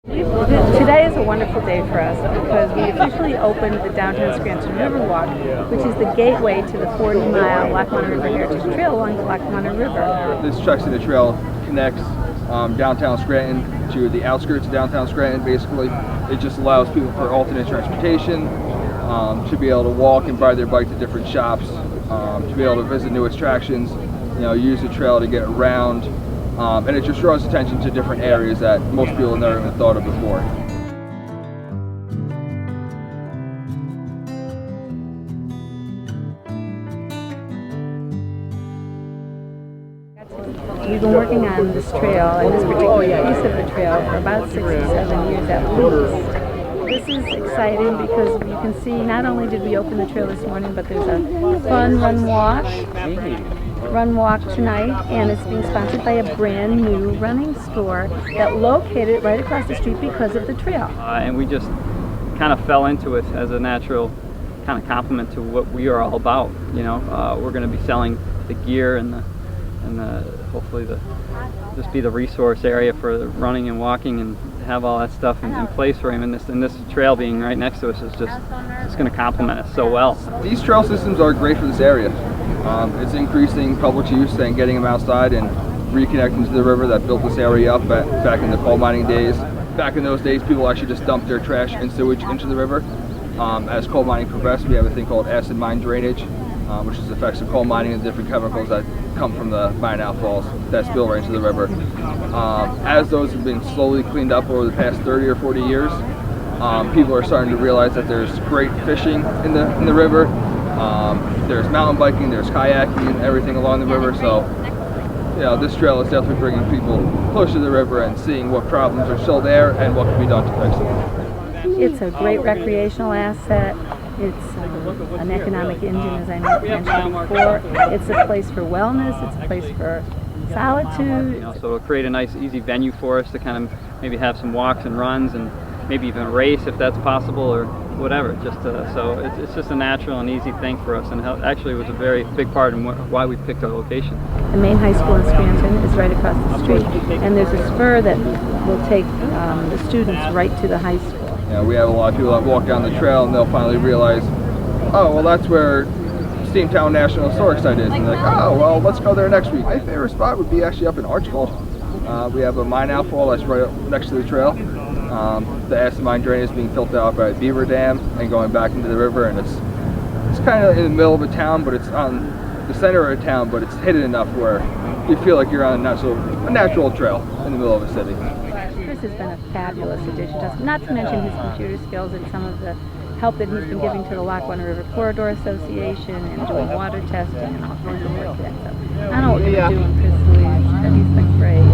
Today is a wonderful day for us because we officially opened the downtown Scranton Riverwalk, which is the gateway to the 40-mile Lackawanna River Heritage Trail along the Lackawanna River. This section of the trail connects downtown Scranton to the outskirts of downtown Scranton. Basically, it just allows people for alternate transportation to be able to walk and ride their bike to different shops, to be able to visit new attractions, use the trail to get around. And it just draws attention to different areas that most people have never even thought of before. We've been working on this trail and this particular piece of the trail for about 6 or 7 years at least. This is exciting because you can see not only did we open the trail this morning, but there's a fun run walk tonight, and it's being sponsored by a brand new running store that located right across the street because of the trail. And we just kind of fell into it as a natural kind of complement to what we are all about. We're going to be selling the gear and hopefully just be the resource area for the running and walking, and have all that stuff in place for him. And this trail being right next to us is it's going to complement us so well. These trail systems are great for this area. It's increasing public use and getting them outside and reconnecting to the river that built this area up back in the coal mining days. Back in those days, people actually just dumped their trash and sewage into the river. As coal mining progressed, we have a thing called acid mine drainage, which is the effects of coal mining and different chemicals that come from the mine outfalls that spill right into the river. As those have been slowly cleaned up over the past 30 or 40 years, people are starting to realize that there's great fishing in the river. There's mountain biking, there's kayaking, and everything along the river. So, this trail is definitely bringing people closer to the river and seeing what problems are still there and what can be done to fix them. It's a great recreational asset. It's an economic engine, as I mentioned before. It's a place for wellness. It's a place for solitude. So it'll create a nice, easy venue for us to kind of maybe have some walks and runs, and maybe even a race if that's possible, or whatever. So it's just a natural and easy thing for us, and actually it was a very big part in why we picked our location. The main high school in Scranton is right across the street, and there's a spur that will take the students right to the high school. We have a lot of people that walk down the trail and they'll finally realize, oh, well, that's where Steamtown National Historic Site is. And they're like, oh, well, let's go there next week. My favorite spot would be actually up in Archbold. We have a mine outfall that's right up next to the trail. The acid mine drainage is being filtered out by a beaver dam and going back into the river, and it's kind of in the middle of a town, but it's on the center of a town, but it's hidden enough where you feel like you're on a natural trail in the middle of a city. Chris has been a fabulous addition to us, not to mention his computer skills and some of the help that he's been giving to the Lackawanna River Corridor Association and doing water testing and all kinds of work there. So I don't know what we're doing, Chris, but he's been great.